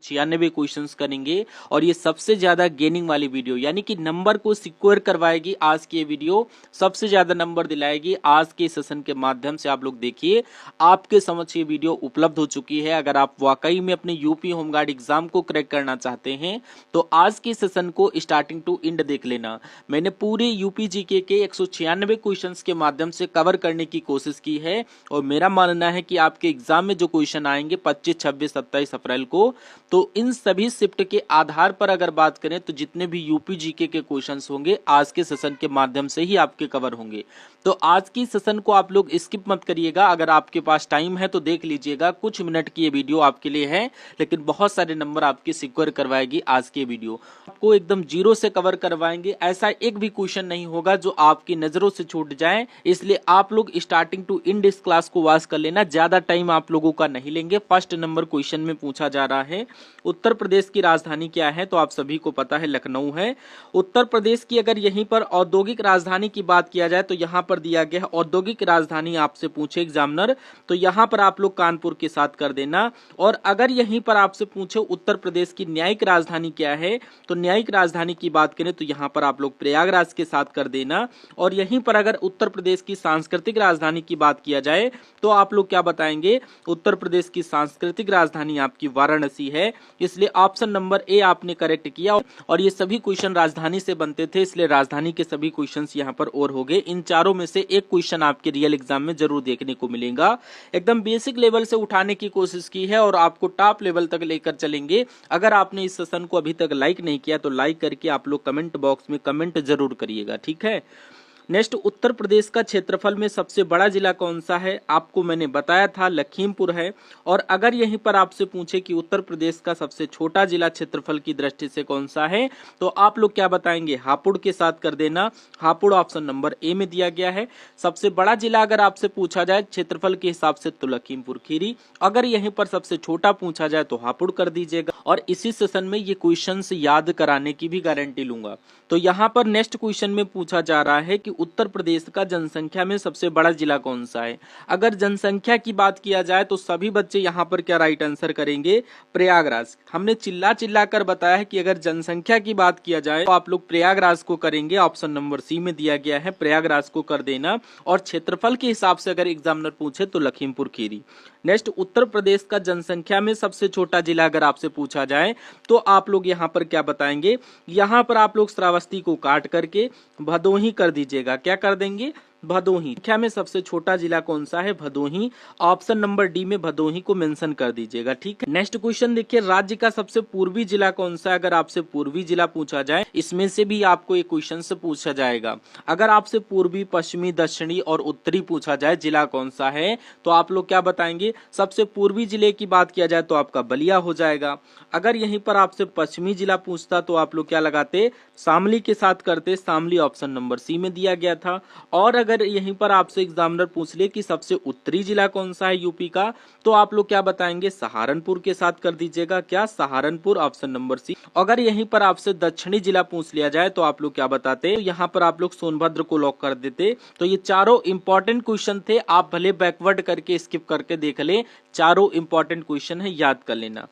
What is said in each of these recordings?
96 questions करेंगे और ये सबसे ज्यादा गेनिंग वाली वीडियो, यानी कि नंबर को सिक्योर करवाएगी। आज की ये वीडियो सबसे ज्यादा नंबर दिलाएगी। आज के सेशन के माध्यम से आप लोग देखिए, आपके समक्ष ये वीडियो उपलब्ध हो चुकी है। अगर आप वाकई में अपने यूपी होमगार्ड एग्जाम को क्रैक करना चाहते हैं तो आज के सेशन को स्टार्टिंग टू एंड देख लेना। मैंने पूरे यूपी जीके के 196 क्वेश्चंस के माध्यम से कवर करने की कोशिश की है और मेरा मानना है कि आपके एग्जाम में जो क्वेश्चन आएंगे 25, 26, 27 अप्रैल को, तो इन सभी शिफ्ट के आधार पर अगर बात करें तो जितने भी यूपी जीके के क्वेश्चंस होंगे आज के सेशन के माध्यम से ही आपके कवर होंगे। तो आज की सेशन को आप लोग स्किप मत करिएगा। अगर आपके पास टाइम है तो देख लीजिएगा, कुछ मिनट की ये वीडियो आपके लिए है, लेकिन बहुत सारे नंबर आपके सिक्योर करवाएगी आज की वीडियो। आपको एकदम जीरो से कवर करवाएंगे, ऐसा एक भी क्वेश्चन नहीं होगा जो आपकी नजरों से छूट जाए। इसलिए आप लोग स्टार्टिंग टू एंड इस क्लास को वॉच कर लेना। ज्यादा टाइम आप लोगों का नहीं लेंगे। फर्स्ट नंबर क्वेश्चन में पूछा जा रहा है, उत्तर प्रदेश की राजधानी क्या है? तो आप सभी को पता है लखनऊ है। उत्तर प्रदेश की अगर यहीं पर औद्योगिक राजधानी की बात किया जाए तो यहाँ पर दिया गया है औद्योगिक राजधानी, आपसे पूछे एग्जामिनर तो यहाँ पर आप लोग कानपुर के साथ कर देना। और अगर यहीं पर आपसे पूछे उत्तर प्रदेश की न्यायिक राजधानी क्या है, तो न्यायिक राजधानी की बात करें तो यहाँ पर आप लोग प्रयागराज के साथ कर देना। और यहीं पर अगर उत्तर प्रदेश की सांस्कृतिक राजधानी की बात किया जाए तो आप लोग क्या बताएंगे? उत्तर प्रदेश की सांस्कृतिक राजधानी आपकी वाराणसी है। इसलिए ऑप्शन नंबर ए आपने करेक्ट किया। और ये सभी क्वेश्चन राजधानी से बनते थे, इसलिए राजधानी के सभी क्वेश्चंस यहाँ पर और हो गए। इन चारों में से एक क्वेश्चन आपके रियल एग्जाम में जरूर देखने को मिलेगा। एकदम बेसिक लेवल से उठाने की कोशिश की है और आपको टॉप लेवल तक लेकर चलेंगे। अगर आपने इस सेशन को अभी तक लाइक नहीं किया तो लाइक करके आप लोग कमेंट बॉक्स में कमेंट जरूर करिएगा, ठीक है। नेक्स्ट, उत्तर प्रदेश का क्षेत्रफल में सबसे बड़ा जिला कौन सा है? आपको मैंने बताया था लखीमपुर है। और अगर यहीं पर आपसे पूछे कि उत्तर प्रदेश का सबसे छोटा जिला क्षेत्रफल की दृष्टि से कौन सा है, तो आप लोग क्या बताएंगे? हापुड़ के साथ कर देना। हापुड़ ऑप्शन नंबर ए में दिया गया है। सबसे बड़ा जिला अगर आपसे पूछा जाए क्षेत्रफल के हिसाब से तो लखीमपुर खीरी। अगर यहीं पर सबसे छोटा पूछा जाए तो हापुड़ कर दीजिएगा। और इसी सेशन में ये क्वेश्चन याद कराने की भी गारंटी लूंगा। तो यहाँ पर नेक्स्ट क्वेश्चन में पूछा जा रहा है कि उत्तर प्रदेश का जनसंख्या में सबसे बड़ा जिला कौन सा है? अगर जनसंख्या की बात किया जाए तो सभी बच्चे यहाँ पर क्या राइट आंसर करेंगे? प्रयागराज। हमने चिल्ला चिल्ला कर बताया है कि अगर जनसंख्या की बात किया जाए तो आप लोग प्रयागराज को करेंगे। ऑप्शन नंबर सी में दिया गया है, प्रयागराज को कर देना। और क्षेत्रफल के हिसाब से अगर एग्जामिनर पूछे तो लखीमपुर खीरी। नेक्स्ट, उत्तर प्रदेश का जनसंख्या में सबसे छोटा जिला अगर आपसे पूछा जाए तो आप लोग यहाँ पर क्या बताएंगे? यहाँ पर आप लोग श्रावस्ती को काट करके भदोही कर दीजिएगा। क्या कर देंगे? भदोही। संख्या में सबसे छोटा जिला कौन सा है? भदोही। ऑप्शन नंबर डी में भदोही को मेंशन कर दीजिएगा, ठीक है। नेक्स्ट क्वेश्चन देखिए, राज्य का सबसे पूर्वी जिला कौन सा है? अगर आपसे पूर्वी जिला पूछा जाए, इसमें से भी आपको एक क्वेश्चन से पूछा जाएगा। अगर आपसे पूर्वी, पश्चिमी, दक्षिणी और उत्तरी पूछा जाए जिला कौन सा है, तो आप लोग क्या बताएंगे? सबसे पूर्वी जिले की बात किया जाए तो आपका बलिया हो जाएगा। अगर यहीं पर आपसे पश्चिमी जिला पूछता तो आप लोग क्या लगाते? शामली के साथ करते। शामली ऑप्शन नंबर सी में दिया गया था। और अगर यहीं पर आपसे एग्जामिनर पूछ ले कि सबसे उत्तरी जिला कौन सा है यूपी का, तो आप लोग क्या बताएंगे? सहारनपुर के साथ कर दीजिएगा। क्या? Saharanpur option number C. अगर यहीं पर आपसे दक्षिणी जिला पूछ लिया जाए तो आप लोग क्या बताते? तो यहाँ पर आप लोग सोनभद्र को लॉक कर देते। तो ये चारों इंपॉर्टेंट क्वेश्चन थे, आप भले बैकवर्ड करके स्किप करके देख ले, चारों इंपॉर्टेंट क्वेश्चन है, याद कर लेना।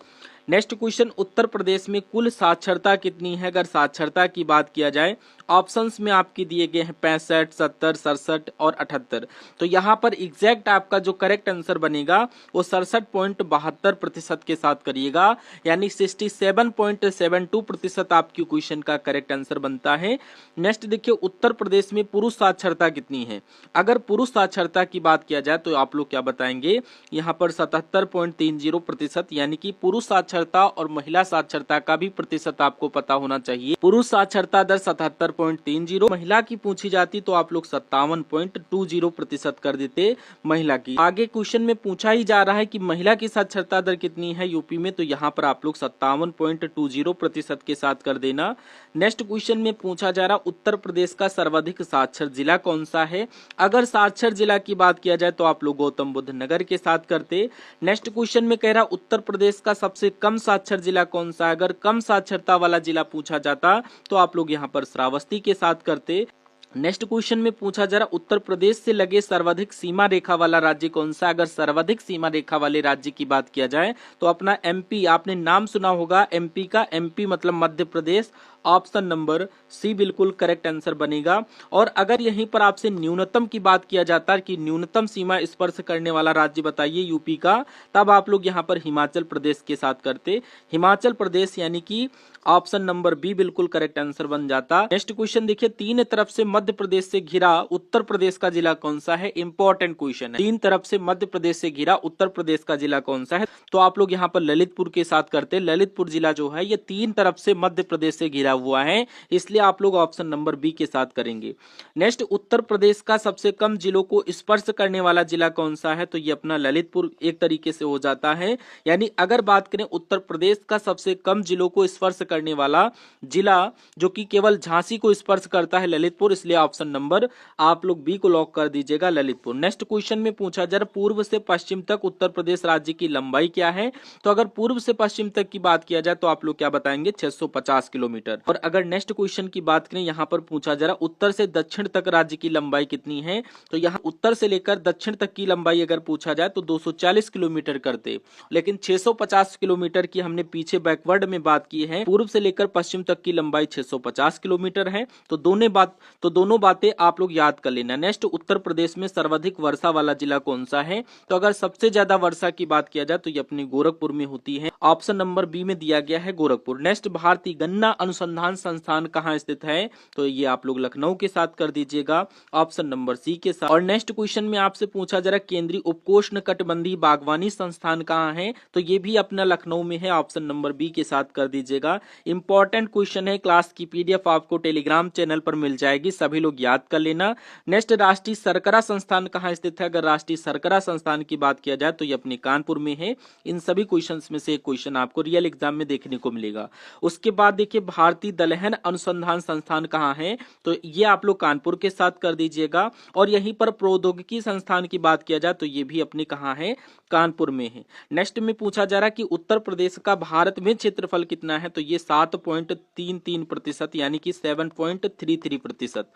नेक्स्ट क्वेश्चन, उत्तर प्रदेश में कुल साक्षरता कितनी है? अगर साक्षरता की बात किया जाए, ऑप्शंस में आपके दिए गए हैं 65, 70, 67 और 78। तो यहाँ पर एग्जैक्ट आपका जो करेक्ट आंसर बनेगा वो 67.72% के साथ करिएगा, यानी 67.72% आपकी क्वेश्चन का करेक्ट आंसर बनता है। नेक्स्ट देखिए, उत्तर प्रदेश में पुरुष साक्षरता कितनी है? अगर पुरुष साक्षरता की बात किया जाए तो आप लोग क्या बताएंगे? यहाँ पर 77.30%, यानी कि पुरुष साक्षरता और महिला साक्षरता का भी प्रतिशत आपको पता होना चाहिए। पुरुष साक्षरता दर 77.30, महिला की पूछी जाती तो आप लोग 57.20% कर देते महिला की। आगे क्वेश्चन में पूछा ही जा रहा है कि महिला की साक्षरता दर कितनी है यूपी में, तो यहाँ पर आप लोग 57.20% के साथ कर देना। नेक्स्ट क्वेश्चन में पूछा जा रहा उत्तर प्रदेश का सर्वाधिक साक्षर जिला कौन सा है? अगर साक्षर जिला की बात किया जाए तो आप लोग गौतम बुद्ध नगर के साथ करते। नेक्स्ट क्वेश्चन में कह रहा उत्तर प्रदेश का सबसे कम साक्षर जिला कौन सा है? अगर कम साक्षरता वाला जिला पूछा जाता तो आप लोग यहाँ पर श्रावस्ती के साथ करते। नेक्स्ट क्वेश्चन में पूछा जा रहा उत्तर प्रदेश से लगे सर्वाधिक सीमा रेखा वाला राज्य कौन सा। अगर सर्वाधिक सीमा रेखा वाले राज्य की बात किया जाए तो अपना एमपी, आपने नाम सुना होगा एमपी का, एमपी मतलब मध्य प्रदेश, ऑप्शन नंबर सी बिल्कुल करेक्ट आंसर बनेगा। और अगर यहीं पर आपसे न्यूनतम की बात किया जाता है कि न्यूनतम सीमा स्पर्श करने वाला राज्य बताइए यूपी का, तब आप लोग यहाँ पर हिमाचल प्रदेश के साथ करते, हिमाचल प्रदेश, यानी कि ऑप्शन नंबर बी बिल्कुल करेक्ट आंसर बन जाता। नेक्स्ट क्वेश्चन देखिए, तीन तरफ से मध्य प्रदेश से घिरा उत्तर प्रदेश का जिला कौन सा है। इंपॉर्टेंट क्वेश्चन है, तीन तरफ से मध्य प्रदेश से घिरा उत्तर प्रदेश का जिला कौन सा है। तो आप लोग यहाँ पर ललितपुर के साथ करते, ललितपुर जिला जो है ये तीन तरफ से मध्य प्रदेश से घिरा हुआ है, इसलिए आप लोग ऑप्शन नंबर बी के साथ करेंगे। नेक्स्ट, उत्तर प्रदेश का सबसे कम जिलों को स्पर्श करने वाला जिला कौन सा है। तो ये अपना ललितपुर एक तरीके से हो जाता है, यानी अगर बात करें उत्तर प्रदेश का सबसे कम जिलों को स्पर्श करने वाला जिला जो कि केवल झांसी को स्पर्श करता है, ललितपुर, इसलिए ऑप्शन नंबर आप लोग बी को लॉक कर दीजिएगा, ललितपुर। नेक्स्ट क्वेश्चन में पूछा जा रहा पूर्व से पश्चिम तक उत्तर प्रदेश राज्य की लंबाई क्या है। तो अगर पूर्व से पश्चिम तक की बात किया जाए तो आप लोग क्या बताएंगे, 650 किलोमीटर। और अगर नेक्स्ट क्वेश्चन की बात करें, यहाँ पर पूछा जा रहा उत्तर से दक्षिण तक राज्य की लंबाई कितनी है। तो यहाँ उत्तर से लेकर दक्षिण तक की लंबाई अगर पूछा जाए तो 240 किलोमीटर करते, लेकिन 650 किलोमीटर की हमने पीछे बैकवर्ड में बात की है। पूर्व से लेकर पश्चिम तक की लंबाई 650 किलोमीटर है। तो दोनों बातें आप लोग याद कर लेना। नेक्स्ट, उत्तर प्रदेश में सर्वाधिक वर्षा वाला जिला कौन सा है। तो अगर सबसे ज्यादा वर्षा की बात किया जाए तो ये अपनी गोरखपुर में होती है, ऑप्शन नंबर बी में दिया गया है गोरखपुर। नेक्स्ट, भारतीय गन्ना अनुसंधान संस्थान कहाँ स्थित है। तो ये आप लोग लखनऊ के साथ कर दीजिएगा, ऑप्शन नंबर सी के साथ। और नेक्स्ट क्वेश्चन में आपसे पूछा जा रहा केंद्रीय उपकोष्ण कटिबंधीय बागवानी संस्थान कहाँ है। तो ये भी अपना लखनऊ में है, ऑप्शन नंबर बी के साथ कर दीजिएगा। इंपॉर्टेंट क्वेश्चन है, क्लास की पीडीएफ आपको टेलीग्राम चैनल पर मिल जाएगी, सभी लोग याद कर लेना। नेक्स्ट, राष्ट्रीय शर्करा संस्थान कहाँ स्थित है। अगर राष्ट्रीय शर्करा संस्थान की बात किया जाए तो ये अपने कानपुर में है। इन सभी क्वेश्चंस में से एक क्वेश्चन आपको रियल एग्जाम में देखने को मिलेगा। उसके बाद देखिए, भारतीय दलहन अनुसंधान संस्थान कहाँ है। तो ये आप लोग कानपुर के साथ कर दीजिएगा। और यहीं पर प्रौद्योगिकी संस्थान की बात किया जाए तो ये भी अपने कहाँ है, कानपुर में है। नेक्स्ट में पूछा जा रहा कि उत्तर प्रदेश का भारत में क्षेत्रफल कितना है। तो ये 7.33%, यानी कि 7.33%।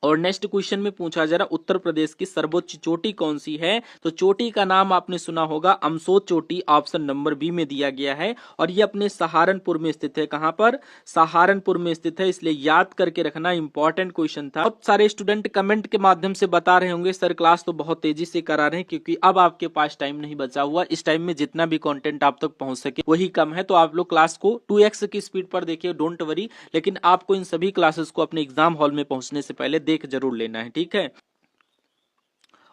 और नेक्स्ट क्वेश्चन में पूछा जा रहा उत्तर प्रदेश की सर्वोच्च चोटी कौन सी है। तो चोटी का नाम आपने सुना होगा अमसोद चोटी, ऑप्शन नंबर बी में दिया गया है। और ये अपने सहारनपुर में स्थित है। कहां पर, सहारनपुर में स्थित है, इसलिए याद करके रखना, इंपॉर्टेंट क्वेश्चन था। बहुत सारे स्टूडेंट कमेंट के माध्यम से बता रहे होंगे सर क्लास तो बहुत तेजी से करा रहे हैं, क्योंकि अब आपके पास टाइम नहीं बचा हुआ। इस टाइम में जितना भी कंटेंट आप तक पहुंच सके वही कम है, तो आप लोग क्लास को 2x की स्पीड पर देखिए, डोंट वरी। लेकिन आपको इन सभी क्लासेस को अपने एग्जाम हॉल में पहुंचने से पहले देख जरूर लेना है, ठीक है।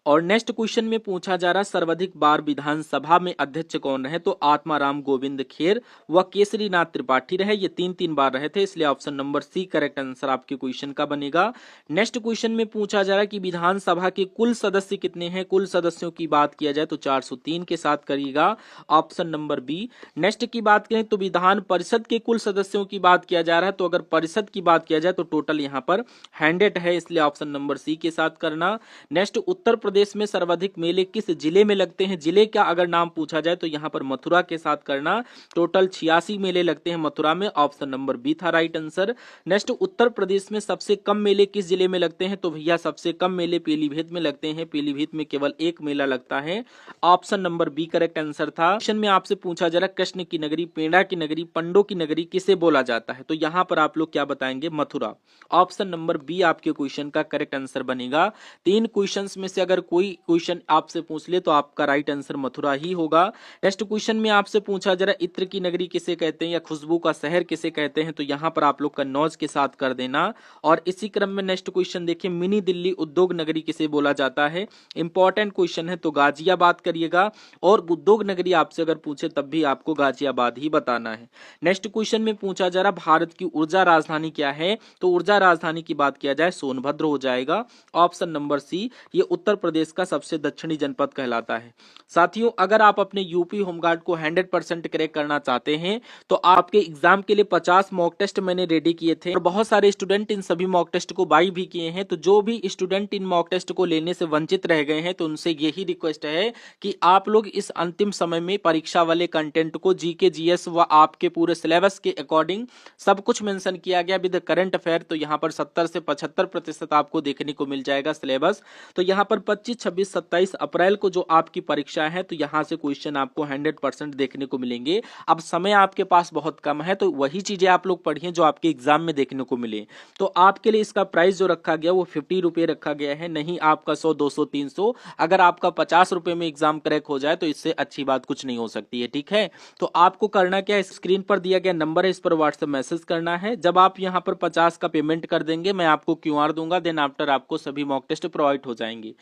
और नेक्स्ट क्वेश्चन में पूछा जा रहा सर्वाधिक बार विधानसभा में अध्यक्ष कौन रहे। तो आत्माराम गोविंद खेर व केसरीनाथ त्रिपाठी रहे, ये 3 बार रहे थे, इसलिए option number C correct answer आपके क्वेश्चन का बनेगा। नेक्स्ट क्वेश्चन में पूछा जा रहा है कि विधानसभा के कुल सदस्य कितने हैं। कुल सदस्यों की बात किया जाए तो 403 के साथ करिएगा, ऑप्शन नंबर बी। नेक्स्ट की बात करें तो विधान परिषद के कुल सदस्यों की बात किया जा रहा है। तो अगर परिषद की बात किया जाए तो टोटल यहाँ पर 100 है, इसलिए ऑप्शन नंबर सी के साथ करना। नेक्स्ट, उत्तर प्रदेश में सर्वाधिक मेले किस जिले में लगते हैं। जिले का अगर नाम पूछा जाए तो यहां पर मथुरा के साथ करना। टोटल 86 मेले लगते हैं मथुरा में, ऑप्शन नंबर बी था राइट आंसर। नेक्स्ट, उत्तर प्रदेश में सबसे कम मेले किस जिले में लगते हैं। तो भैया सबसे कम मेले पीलीभीत में लगते हैं, पीलीभीत में केवल एक मेला लगता है, option number B correct answer था। क्वेश्चन में आपसे पूछा जा रहा कृष्ण की नगरी, पेड़ा की नगरी, पंडों की नगरी किसे बोला जाता है। तो यहां पर आप लोग क्या बताएंगे, मथुरा, ऑप्शन नंबर बी आपके क्वेश्चन का करेक्ट आंसर बनेगा। 3 क्वेश्चंस में से अगर कोई क्वेश्चन आपसे पूछ ले तो आपका राइट आंसर मथुरा ही होगा। नेक्स्ट क्वेश्चन में आपसे पूछा जा रहा है इत्र की नगरी किसे कहते हैं या खुशबू का शहर किसे कहते हैं। तो यहां पर आप लोग कन्नौज के साथ कर देना। और इसी क्रम में नेक्स्ट क्वेश्चन देखिए, मिनी दिल्ली उद्योग नगरी किसे बोला जाता है। इंपॉर्टेंट क्वेश्चन है, तो गाजियाबाद करिएगा। और उद्योग नगरी आपसे अगर पूछे तब भी आपको गाजियाबाद ही बताना है। नेक्स्ट क्वेश्चन में पूछा जा रहा भारत की ऊर्जा राजधानी क्या है। तो ऊर्जा राजधानी की बात किया जाए सोनभद्र हो जाएगा, ऑप्शन नंबर सी। ये उत्तर प्रदेश का सबसे दक्षिणी जनपद कहलाता है। साथियों, अगर आप अपने यूपी होमगार्ड को 100% क्रैक करना चाहते हैं तो आपके एग्जाम के लिए 50 मॉक टेस्ट मैंने रेडी किए थे और बहुत सारे स्टूडेंट इन सभी मॉक टेस्ट को बाई भी किए हैं। तो जो भी स्टूडेंट इन मॉक टेस्ट को लेने से वंचित रह गए हैं तो उनसे यही रिक्वेस्ट है कि आप लोग इस अंतिम समय में परीक्षा वाले कंटेंट को जीके जीएस व आपके पूरे सिलेबस के अकॉर्डिंग सब कुछ मेंशन किया गया विद करंट अफेयर। तो यहाँ पर 70 से 75% आपको देखने को मिल जाएगा सिलेबस। तो यहाँ पर 25, 26, 27 अप्रैल को जो आपकी परीक्षा है तो यहाँ से क्वेश्चन आपको 100% देखने को मिलेंगे। अब समय आपके पास बहुत कम है तो वही चीजें आप लोग पढ़िए जो आपके एग्जाम में देखने को मिले। तो आपके लिए इसका प्राइस जो रखा गया वो 50 रुपए रखा गया है, नहीं आपका 100, 200, 300। अगर आपका 50 रुपए में एग्जाम क्रैक हो जाए तो इससे अच्छी बात कुछ नहीं हो सकती है, ठीक है। तो आपको करना क्या है, स्क्रीन पर दिया गया नंबर है, इस पर व्हाट्सएप मैसेज करना है। जब आप यहाँ पर 50 का पेमेंट कर देंगे मैं आपको क्यूआर दूंगा, देन आफ्टर आपको सभी मॉक टेस्ट प्रोवाइड हो जाएंगे।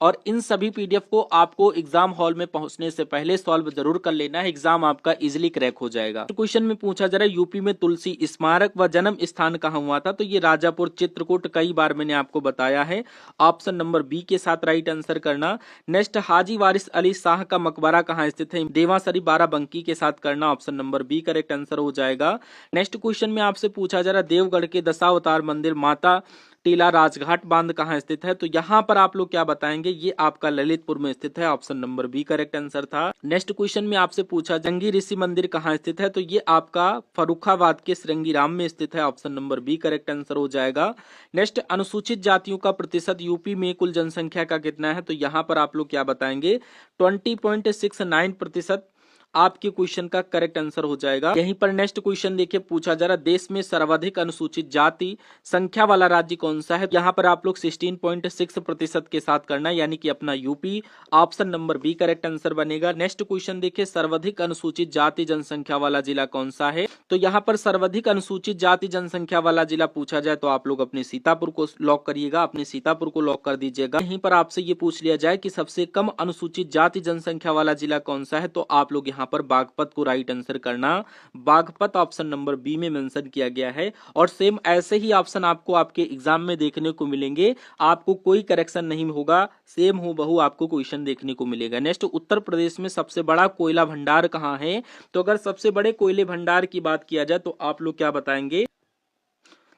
और इन सभी पीडीएफ को आपको एग्जाम हॉल में पहुंचने से पहले सॉल्व जरूर कर लेना है, एग्जाम आपका इजीली क्रैक हो जाएगा। तो क्वेश्चन में पूछा जा रहा है यूपी में तुलसी स्मारक व जन्म स्थान कहां हुआ था, तो ये राजापुर चित्रकूट, कई बार मैंने आपको बताया है। ऑप्शन नंबर बी के साथ राइट आंसर करना। नेक्स्ट, हाजी वारिस अली शाह का मकबरा कहाँ स्थित है, देवासरी बाराबंकी के साथ करना। Option number B correct answer हो जाएगा। नेक्स्ट क्वेश्चन में आपसे पूछा जा रहा है देवगढ़ के दशावतार मंदिर माता टीला राजघाट बांध कहाँ स्थित है, तो यहाँ पर आप लोग क्या बताएंगे, ये आपका ललितपुर में स्थित है। Option number B correct answer था। नेक्स्ट क्वेश्चन में आपसे पूछा जंगी ऋषि मंदिर कहाँ स्थित है, तो ये आपका फर्रुखाबाद के श्रृंगीराम में स्थित है। Option number B correct answer हो जाएगा। नेक्स्ट, अनुसूचित जातियों का प्रतिशत यूपी में कुल जनसंख्या का कितना है, तो यहाँ पर आप लोग क्या बताएंगे, 20.69% आपके क्वेश्चन का करेक्ट आंसर हो जाएगा। यहीं पर नेक्स्ट क्वेश्चन देखिए, पूछा जा रहा देश में सर्वाधिक अनुसूचित जाति संख्या वाला राज्य कौन सा है, यहाँ पर आप लोग 16.6% के साथ करना है, यानी कि अपना UP. Option number B correct answer बनेगा। नेक्स्ट क्वेश्चन देखिए, सर्वाधिक अनुसूचित जाति जनसंख्या वाला जिला कौन सा है, तो यहाँ पर सर्वाधिक अनुसूचित जाति जनसंख्या वाला जिला पूछा जाए तो आप लोग अपने सीतापुर को लॉक करिएगा, अपने सीतापुर को लॉक कर दीजिएगा। यहीं पर आपसे ये पूछ लिया जाए कि सबसे कम अनुसूचित जाति जनसंख्या वाला जिला कौन सा है, तो आप लोग यहाँ पर बागपत को राइट आंसर करना। बागपत ऑप्शन नंबर बी में मेंशन किया गया है। और सेम ऐसे ही ऑप्शन आपको आपके एग्जाम में देखने को मिलेंगे, आपको कोई करेक्शन नहीं होगा, सेम हूबहू आपको क्वेश्चन देखने को मिलेगा। नेक्स्ट, उत्तर प्रदेश में सबसे बड़ा कोयला भंडार कहां है, तो अगर सबसे बड़े कोयले भंडार की बात किया जाए तो आप लोग क्या बताएंगे,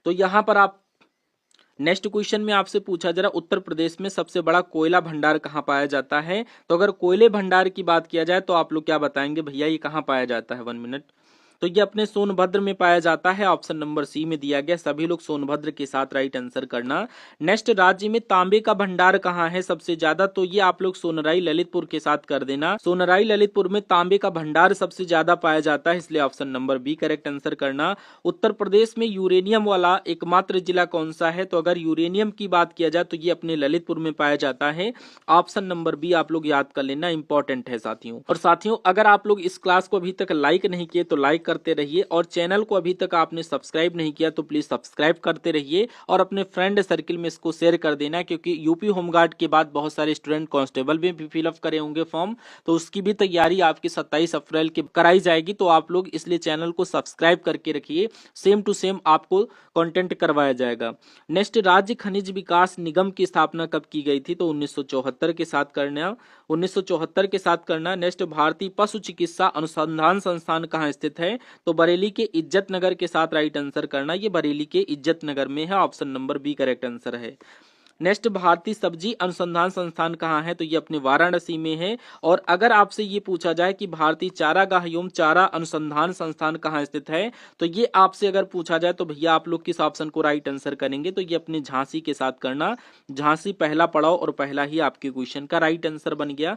तो यहां पर आप नेक्स्ट क्वेश्चन में आपसे पूछा जरा उत्तर प्रदेश में सबसे बड़ा कोयला भंडार कहां पाया जाता है, तो अगर कोयले भंडार की बात किया जाए तो आप लोग क्या बताएंगे, भैया ये कहां पाया जाता है, 1 मिनट, तो ये अपने सोनभद्र में पाया जाता है। ऑप्शन नंबर सी में दिया गया, सभी लोग सोनभद्र के साथ राइट आंसर करना। नेक्स्ट, राज्य में तांबे का भंडार कहाँ है सबसे ज्यादा, तो ये आप लोग सोनराई ललितपुर के साथ कर देना। सोनराई ललितपुर में तांबे का भंडार सबसे ज्यादा पाया जाता है, इसलिए option number B correct answer करना। उत्तर प्रदेश में यूरेनियम वाला एकमात्र जिला कौन सा है, तो अगर यूरेनियम की बात किया जाए तो ये अपने ललितपुर में पाया जाता है। ऑप्शन नंबर बी आप लोग याद कर लेना, इंपॉर्टेंट है साथियों। और साथियों, अगर आप लोग इस क्लास को अभी तक लाइक नहीं किए तो लाइक करते रहिए, और चैनल को अभी तक आपने सब्सक्राइब नहीं किया तो प्लीज सब्सक्राइब करते रहिए और अपने फ्रेंड सर्किल में इसको शेयर कर देना, क्योंकि यूपी होमगार्ड के बाद बहुत सारे स्टूडेंट कांस्टेबल में भी फिलअप करे होंगे फॉर्म, तो उसकी भी तैयारी आपकी 27 अप्रैल की कराई जाएगी। तो आप लोग इसलिए चैनल को सब्सक्राइब करके रखिए, सेम टू सेम आपको कंटेंट करवाया जाएगा। नेक्स्ट, राज्य खनिज विकास निगम की स्थापना कब की गई थी, तो 1974 के साथ करना, 1974 के साथ करना। नेक्स्ट, भारतीय पशु चिकित्सा अनुसंधान संस्थान कहाँ स्थित है, तो बरेली के इज्जत नगर के साथ राइट आंसर करना, ये बरेली के इज्जत नगर में है। Option number B correct answer है। नेक्स्ट, भारतीय सब्जी अनुसंधान संस्थान कहाँ है, तो ये अपने वाराणसी में है। और अगर आपसे ये पूछा जाए कि भारतीय चारागाह एवं चारा अनुसंधान संस्थान कहाँ स्थित है, तो ये आपसे अगर पूछा जाए तो भैया आप लोग किस ऑप्शन को राइट आंसर करेंगे, तो ये अपने झांसी के साथ करना। झांसी पहला पड़ाव और पहला ही आपके क्वेश्चन का राइट आंसर बन गया।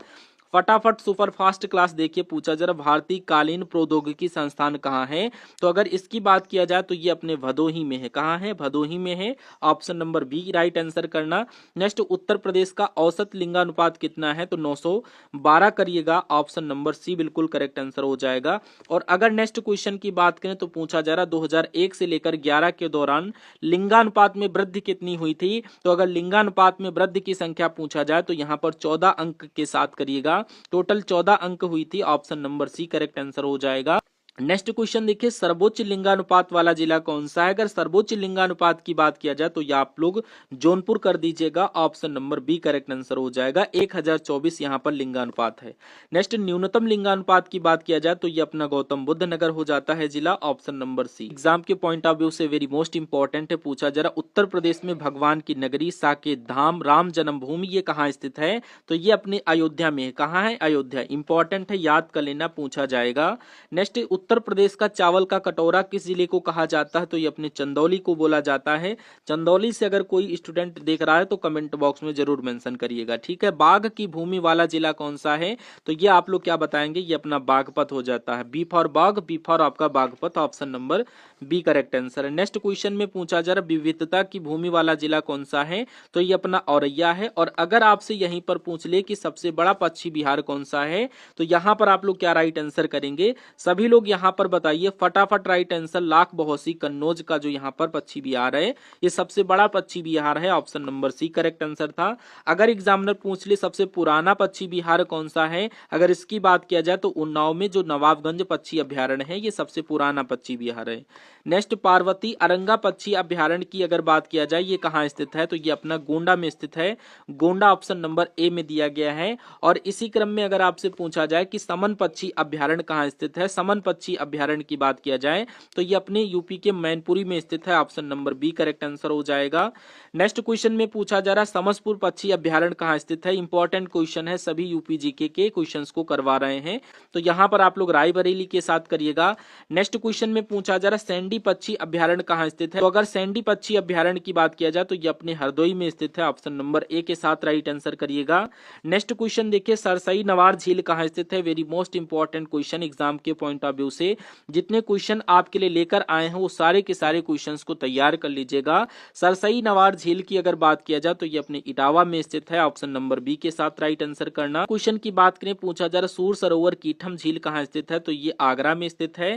फटाफट सुपरफास्ट क्लास देखिए, पूछा जरा भारतीय कालीन प्रौद्योगिकी संस्थान कहाँ है, तो अगर इसकी बात किया जाए तो ये अपने भदोही में है। कहाँ है, भदोही में है। Option number B right answer करना। नेक्स्ट, उत्तर प्रदेश का औसत लिंगानुपात कितना है, तो 912 करिएगा। ऑप्शन नंबर सी बिल्कुल करेक्ट आंसर हो जाएगा। और अगर नेक्स्ट क्वेश्चन की बात करें तो पूछा जा रहा 2001 से लेकर 11 के दौरान लिंगानुपात में वृद्धि कितनी हुई थी, तो अगर लिंगानुपात में वृद्धि की संख्या पूछा जाए तो यहाँ पर 14 अंक के साथ करिएगा। टोटल 14 अंक हुई थी। Option number C correct answer हो जाएगा। नेक्स्ट क्वेश्चन देखिए, सर्वोच्च लिंगानुपात वाला जिला कौन सा है? अगर सर्वोच्च लिंगानुपात की बात किया जाए तो ये आप लोग जौनपुर कर दीजिएगा, option number B correct answer हो जाएगा। 1024 यहाँ पर लिंगानुपात है। नेक्स्ट न्यूनतम लिंगानुपात की बात किया जाए तो ये अपना गौतम बुद्ध नगर हो जाता है जिला, ऑप्शन नंबर सी। एग्जाम के पॉइंट ऑफ व्यू से वेरी मोस्ट इंपॉर्टेंट है, पूछा जरा उत्तर प्रदेश में भगवान की नगरी साकेत धाम राम जन्मभूमि ये कहाँ स्थित है? तो ये अपने अयोध्या में है। कहाँ है? अयोध्या। इंपॉर्टेंट है, याद कर लेना, पूछा जाएगा। नेक्स्ट, उत्तर प्रदेश का चावल का कटोरा किस जिले को कहा जाता है? तो ये अपने चंदौली को बोला जाता है। चंदौली से अगर कोई स्टूडेंट देख रहा है तो कमेंट बॉक्स में जरूर मेंशन करिएगा, ठीक है। बाघ की भूमि वाला जिला कौन सा है? तो ये आप लोग क्या बताएंगे? ये अपना बागपत हो जाता है। बी फॉर बाघ, बी फॉर आपका Baghpat, option number B correct answer है। नेक्स्ट क्वेश्चन में पूछा जा रहा विविधता की भूमि वाला जिला कौन सा है? तो ये अपना औरैया है। और अगर आपसे यहीं पर पूछ ले कि सबसे बड़ा पक्षी बिहार कौन सा है, तो यहां पर आप लोग क्या राइट आंसर करेंगे? सभी लोग यहां पर बताइए फटाफट राइट आंसर। लाख बहोसी कन्नौज का जो यहाँ पर पक्षी बिहार है, ये सबसे बड़ा पक्षी बिहार है, option number C correct answer था। अगर एग्जामिनर पूछ ले सबसे पुराना पक्षी बिहार कौन सा है, अगर इसकी बात किया जाए तो उन्नाव में जो नवाबगंज पक्षी अभ्यारण्य है ये सबसे पुराना पक्षी बिहार है। नेक्स्ट, पार्वती अरंगा पक्षी अभ्यारण्य की अगर बात किया जाए ये कहाँ स्थित है? तो ये अपना गोंडा में स्थित है। गोंडा ऑप्शन नंबर ए में दिया गया है। और इसी क्रम में अगर आपसे पूछा जाए कि समन पक्षी अभ्यारण्य कहाँ स्थित है, समन पक्षी अभ्यारण्य की बात किया जाए तो ये अपने यूपी के मैनपुरी में स्थित है, option number B correct answer हो जाएगा। नेक्स्ट क्वेश्चन में पूछा जा रहा है समसपुर पक्षी अभ्यारण्य कहाँ स्थित है? इंपॉर्टेंट क्वेश्चन है, सभी यूपी जीके के क्वेश्चंस को करवा रहे हैं, तो यहाँ पर आप लोग रायबरेली के साथ करिएगा। नेक्स्ट क्वेश्चन में पूछा जा रहा सैंडी पक्षी अभ्यारण्य कहाँ स्थित है? तो अगर सैंडी पक्षी अभ्यारण्य की बात किया जाए तो ये अपने हरदोई में स्थित है, ऑप्शन नंबर ए के साथ राइट आंसर करिएगा। नेक्स्ट क्वेश्चन देखिए, सरसई नवार झील कहाँ स्थित है? Very most important question exam के पॉइंट ऑफ व्यू से। जितने क्वेश्चन आपके लिए लेकर आए हैं वो सारे के सारे क्वेश्चंस को तैयार कर लीजिएगा। सरसई नवार झील की अगर बात किया जाए तो ये अपने इटावा में स्थित है, ऑप्शन नंबर बी के साथ राइट आंसर करना। क्वेश्चन की बात करें, पूछा जा रहा सूर सरोवर कीठम झील कहाँ स्थित है? तो ये आगरा में स्थित है।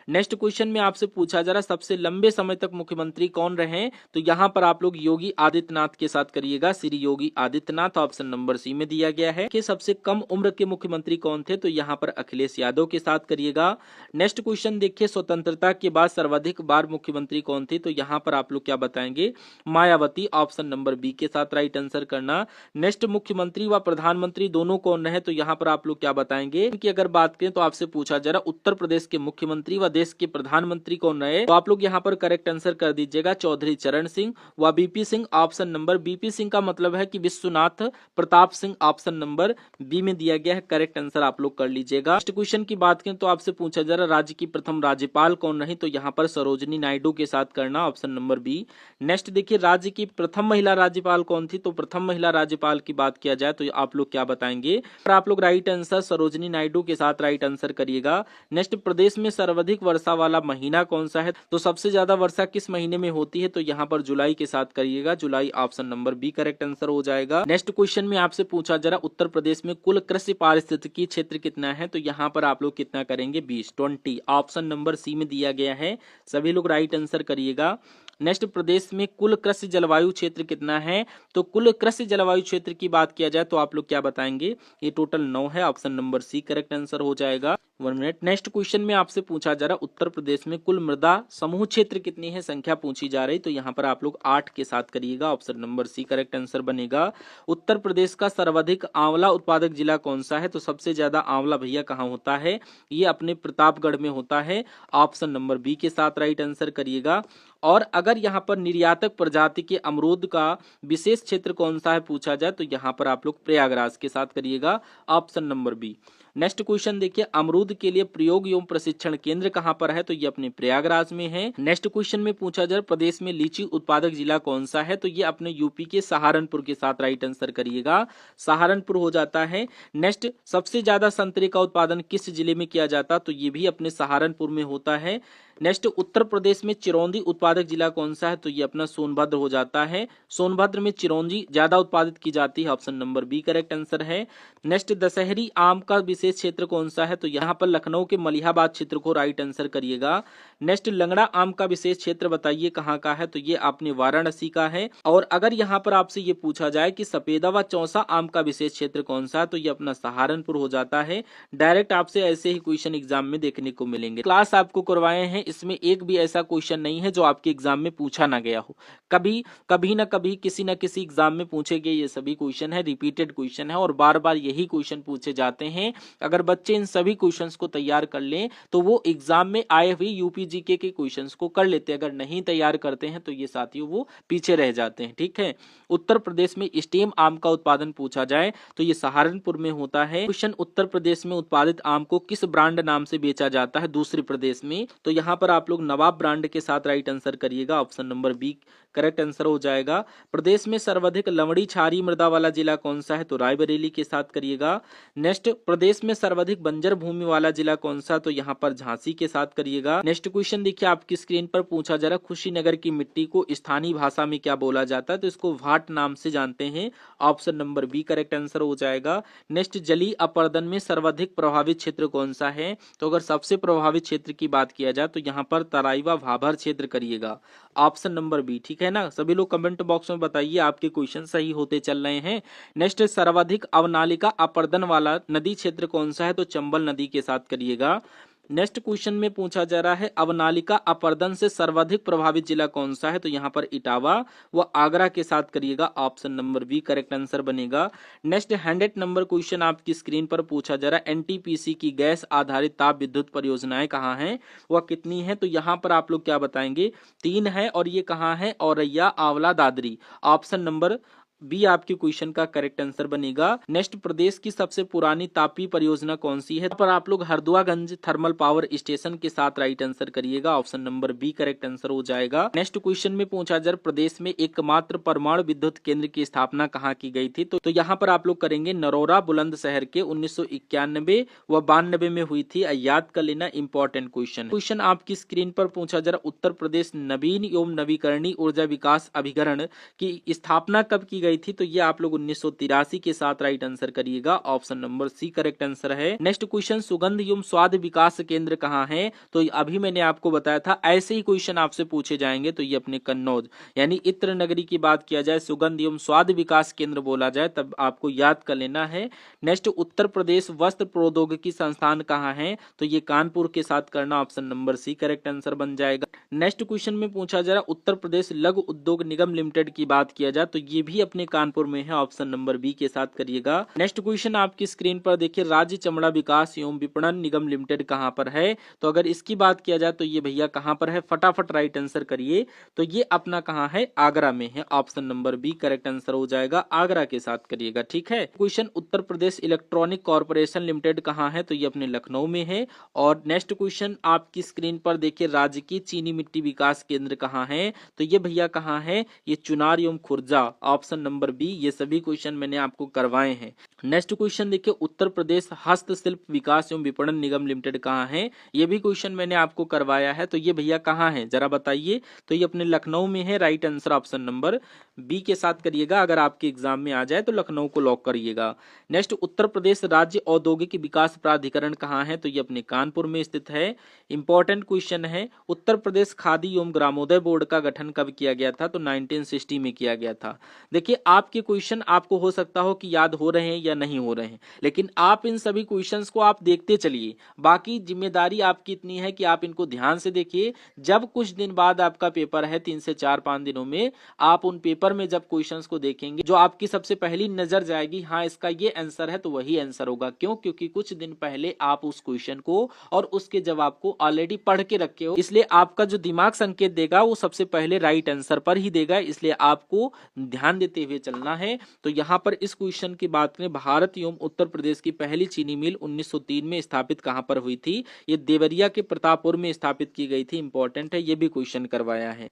नेक्स्ट क्वेश्चन में आपसे पूछा जा रहा सबसे लंबे समय तक मुख्यमंत्री कौन रहे? तो यहाँ पर आप लोग योगी आदित्यनाथ के साथ करिएगा, श्री योगी आदित्यनाथ, ऑप्शन नंबर सी में दिया गया है। कि सबसे कम उम्र के मुख्यमंत्री कौन थे? तो यहाँ पर अखिलेश यादव के साथ करिएगा। नेक्स्ट क्वेश्चन देखिए, स्वतंत्रता के बाद सर्वाधिक बार मुख्यमंत्री कौन थे? तो यहाँ पर आप लोग क्या बताएंगे? मायावती, ऑप्शन नंबर बी के साथ राइट आंसर करना। नेक्स्ट, मुख्यमंत्री व प्रधानमंत्री दोनों कौन रहे? तो यहाँ पर आप लोग क्या बताएंगे? इनकी अगर बात करें तो आपसे पूछा जा रहा उत्तर प्रदेश के मुख्यमंत्री व देश के प्रधानमंत्री कौन रहे? तो आप लोग यहाँ पर करेक्ट आंसर कर दीजिएगा, चौधरी चरण सिंह व BP Singh, option number BP Singh का मतलब है कि Vishwanath Pratap Singh, option number B में दिया गया है, करेक्ट आंसर आप लोग कर लीजिएगा। नेक्स्ट क्वेश्चन की बात करें तो आपसे पूछा जा रहा राज्य की प्रथम राज्यपाल कौन रही? तो यहाँ पर सरोजनी नायडू के साथ करना, ऑप्शन नंबर बी। नेक्स्ट देखिए, राज्य की प्रथम महिला राज्यपाल कौन थी? तो प्रथम महिला राज्यपाल की बात किया जाए तो आप लोग क्या बताएंगे? आप लोग राइट आंसर सरोजनी नायडू के साथ राइट आंसर करिएगा। नेक्स्ट, प्रदेश में सर्वाधिक वर्षा वाला महीना कौन सा है? तो सबसे ज्यादा वर्षा किस महीने में होती है? तो यहाँ पर जुलाई के साथ करिएगा, जुलाई, option number B correct answer हो जाएगा। नेक्स्ट क्वेश्चन में आपसे पूछा जरा उत्तर प्रदेश में कुल कृषि पारिस्थितिकी क्षेत्र कितना है? तो यहाँ पर आप लोग कितना करेंगे? 20, ऑप्शन नंबर सी में दिया गया है, सभी लोग राइट आंसर करिएगा। नेक्स्ट, प्रदेश में कुल कृषि जलवायु क्षेत्र कितना है? तो कुल कृषि जलवायु क्षेत्र की बात किया जाए तो आप लोग क्या बताएंगे? ये टोटल 9 है, option number C correct answer हो जाएगा। 1 मिनट। नेक्स्ट क्वेश्चन में आपसे पूछा जा रहा उत्तर प्रदेश में कुल मृदा समूह क्षेत्र कितनी है? संख्या पूछी जा रही, तो यहाँ पर आप लोग 8 के साथ करिएगा, option number C correct answer बनेगा। उत्तर प्रदेश का सर्वाधिक आंवला उत्पादक जिला कौन सा है? तो सबसे ज्यादा आंवला भैया कहाँ होता है? ये अपने प्रतापगढ़ में होता है, ऑप्शन नंबर बी के साथ राइट आंसर करिएगा। और अगर यहाँ पर निर्यातक प्रजाति के अमरूद का विशेष क्षेत्र कौन सा है पूछा जाए तो यहाँ पर आप लोग प्रयागराज के साथ करिएगा, option number B. Next question देखिए, अमरूद के लिए प्रयोग एवं प्रशिक्षण केंद्र कहाँ पर है? तो ये अपने प्रयागराज में है। नेक्स्ट क्वेश्चन में पूछा जाए प्रदेश में लीची उत्पादक जिला कौन सा है? तो ये अपने यूपी के सहारनपुर के साथ राइट आंसर करिएगा, सहारनपुर हो जाता है। नेक्स्ट, सबसे ज्यादा संतरे का उत्पादन किस जिले में किया जाता? तो ये भी अपने सहारनपुर में होता है। नेक्स्ट, उत्तर प्रदेश में चिरौंजी उत्पादक जिला कौन सा है? तो ये अपना सोनभद्र हो जाता है, सोनभद्र में चिरौंजी ज्यादा उत्पादित की जाती है, option number B correct answer है। नेक्स्ट, दशहरी आम का विशेष क्षेत्र कौन सा है? तो यहाँ पर लखनऊ के मलिहाबाद क्षेत्र को राइट आंसर करिएगा। नेक्स्ट, लंगड़ा आम का विशेष क्षेत्र बताइए कहाँ का है? तो ये आपने वाराणसी का है। और अगर यहाँ पर आपसे ये पूछा जाए कि सफेदा व चौसा आम का विशेष क्षेत्र कौन सा है? तो ये अपना सहारनपुर हो जाता है। डायरेक्ट आपसे ऐसे ही क्वेश्चन एग्जाम में देखने को मिलेंगे। क्लास आपको करवाए हैं, इसमें एक भी ऐसा क्वेश्चन नहीं है जो आपके एग्जाम में पूछा ना गया हो। कभी ना कभी किसी न किसी एग्जाम में पूछे गए ये सभी क्वेश्चन है, रिपीटेड क्वेश्चन है और बार बार यही क्वेश्चन पूछे जाते हैं। अगर बच्चे इन सभी क्वेश्चंस को तैयार कर लें तो वो एग्जाम में आए हुए यूपीजीके के क्वेश्चंस को कर लेते हैं। अगर नहीं तैयार करते हैं तो ये साथियों वो पीछे रह जाते हैं। ठीक है, उत्तर प्रदेश में स्टेम आम का उत्पादन पूछा जाए तो ये सहारनपुर में होता है। क्वेश्चन, उत्तर प्रदेश में उत्पादित आम को किस ब्रांड नाम से बेचा जाता है दूसरे प्रदेश में? तो यहाँ पर आप लोग नवाब ब्रांड के साथ राइट आंसर करिएगा। Option number B correct answer हो जाएगा। प्रदेश में सर्वाधिक लवणी क्षारीय मृदा वाला जिला कौन सा है? तो रायबरेली के साथ करिएगा। नेक्स्ट, प्रदेश में सर्वाधिक बंजर भूमि वाला जिला कौन सा? तो यहाँ पर झांसी के साथ करिएगा। नेक्स्ट क्वेश्चन देखिए आपकी स्क्रीन पर पूछा जा रहा है, कुशीनगर की मिट्टी को स्थानीय भाषा में क्या बोला जाता है? तो इसको भाट नाम से जानते हैं। Option number B correct answer हो जाएगा। नेक्स्ट, जलीय अपरदन में सर्वाधिक प्रभावित क्षेत्र कौन सा है? तो अगर सबसे प्रभावित क्षेत्र की बात किया जाए तो यहाँ पर तराई व भाभर क्षेत्र करिएगा। Option number B. ठीक है ना, सभी लोग कमेंट बॉक्स में बताइए आपके क्वेश्चन सही होते चल रहे हैं। नेक्स्ट, सर्वाधिक अवनालिका अपरदन वाला नदी क्षेत्र कौन सा है? तो चंबल नदी के साथ करिएगा। नेक्स्ट क्वेश्चन में पूछा जा रहा है, अवनालिका अपरदन से सर्वाधिक प्रभावित जिला कौन सा है? तो यहाँ पर इटावा व आगरा के साथ करिएगा। Option number B correct answer बनेगा। नेक्स्ट 100 नंबर क्वेश्चन आपकी स्क्रीन पर पूछा जा रहा है, एनटीपीसी की गैस आधारित ताप विद्युत परियोजनाएं कहाँ हैं, वह कितनी है? तो यहाँ पर आप लोग क्या बताएंगे? 3 है और ये कहाँ है? औरैया, आंवला, दादरी। ऑप्शन नंबर बी आपके क्वेश्चन का करेक्ट आंसर बनेगा। नेक्स्ट, प्रदेश की सबसे पुरानी तापी परियोजना कौन सी है? पर आप लोग हरदुआगंज थर्मल पावर स्टेशन के साथ राइट आंसर करिएगा। Option number B correct answer हो जाएगा। नेक्स्ट क्वेश्चन में पूछा जा रहा है, प्रदेश में एकमात्र परमाणु विद्युत केंद्र की स्थापना कहाँ की गई थी? तो यहाँ पर आप लोग करेंगे नरोरा बुलंदशहर के 1991 व 92 में हुई थी। याद कर लेना, इंपॉर्टेंट क्वेश्चन आपकी स्क्रीन पर पूछा जा रहा है, उत्तर प्रदेश नवीन एवं नवीकरणीय ऊर्जा विकास अभिकरण की स्थापना कब की गई थी? तो ये आप लोग 1983 के साथ राइट आंसर करिएगा। Option number C correct answer है। नेक्स्ट क्वेश्चन, सुगंध एवं स्वाद विकास केंद्र कहाँ है? तो अभी मैंने आपको बताया था ऐसे ही क्वेश्चन आपसे पूछे जाएंगे। तो ये अपने कन्नौज यानी इत्र नगरी की बात किया जाए, सुगंध एवं स्वाद विकास केंद्र बोला जाए, तब आपको याद कर लेना है। नेक्स्ट, उत्तर प्रदेश वस्त्र प्रौद्योगिकी संस्थान कहाँ है? तो ये कानपुर के साथ करना। Option number C correct answer बन जाएगा। नेक्स्ट क्वेश्चन में पूछा जा रहा है, उत्तर प्रदेश लघु उद्योग निगम लिमिटेड की बात किया जाए तो ये भी अपने कानपुर में है। ऑप्शन नंबर बी के साथ करिएगा। नेक्स्ट क्वेश्चन आपकी स्क्रीन पर देखिए, राज्य चमड़ा विकास एवं विपणन निगम लिमिटेड कहां पर है? तो अगर इसकी बात किया जाए तो ये भैया कहां पर है? फटाफट राइट आंसर करिए। तो ये अपना कहां है? आगरा में है। Option number B correct answer हो जाएगा। आगरा के साथ करिएगा। ठीक है, question, Uttar Pradesh electronic corporation limited कहां है? तो ये अपने लखनऊ में है। और नेक्स्ट क्वेश्चन आपकी स्क्रीन पर देखिए, राज्य की चीनी मिट्टी विकास केंद्र कहां है? तो ये भैया कहां है? ये चुनार एवं खुर्जा। Option number B. ये सभी क्वेश्चन मैंने आपको करवाए हैं। नेक्स्ट क्वेश्चन देखिए, उत्तर प्रदेश हस्तशिल्प विकास एवं विपणन निगम लिमिटेड कहाँ है? ये भी क्वेश्चन मैंने आपको करवाया है। तो ये भैया कहाँ है जरा बताइए? तो ये अपने लखनऊ में है। Right answer option number B के साथ करिएगा। अगर आपके एग्जाम में आ जाए तो लखनऊ को लॉक करिएगा। नेक्स्ट, उत्तर प्रदेश राज्य औद्योगिक विकास प्राधिकरण कहाँ है? तो ये अपने कानपुर में स्थित है। इंपॉर्टेंट क्वेश्चन है, उत्तर प्रदेश खादी एवं ग्रामोदय बोर्ड का गठन कब किया गया था? तो 1960 में किया गया था। देखिए, आपके क्वेश्चन आपको हो सकता हो कि याद हो रहे हैं या नहीं हो रहे हैं, लेकिन आप इन सभी क्वेश्चंस को आप देखते चलिए। बाकी जिम्मेदारी आपकी इतनी है कि आप इनको ध्यान से देखिए। जब कुछ दिन बाद आपका पेपर है, 3 से 4-5 दिनों में, आप उन पेपर में जब क्वेश्चंस को देखेंगे, जो आपकी सबसे पहली नजर जाएगी, हाँ इसका ये आंसर है, तो वही आंसर होगा। क्यों? क्योंकि कुछ दिन पहले आप उस क्वेश्चन को और उसके जवाब को ऑलरेडी पढ़ के रखे हो, इसलिए आपका जो दिमाग संकेत देगा वो सबसे पहले राइट आंसर पर ही देगा। इसलिए आपको ध्यान देते हुए चलना है। तो यहाँ पर इस क्वेश्चन की बात करें, भारत एवं उत्तर प्रदेश की पहली चीनी मिल 1903 में स्थापित कहां पर हुई थी? ये देवरिया के प्रतापपुर में स्थापित की गई थी। इंपॉर्टेंट है, ये भी क्वेश्चन करवाया है।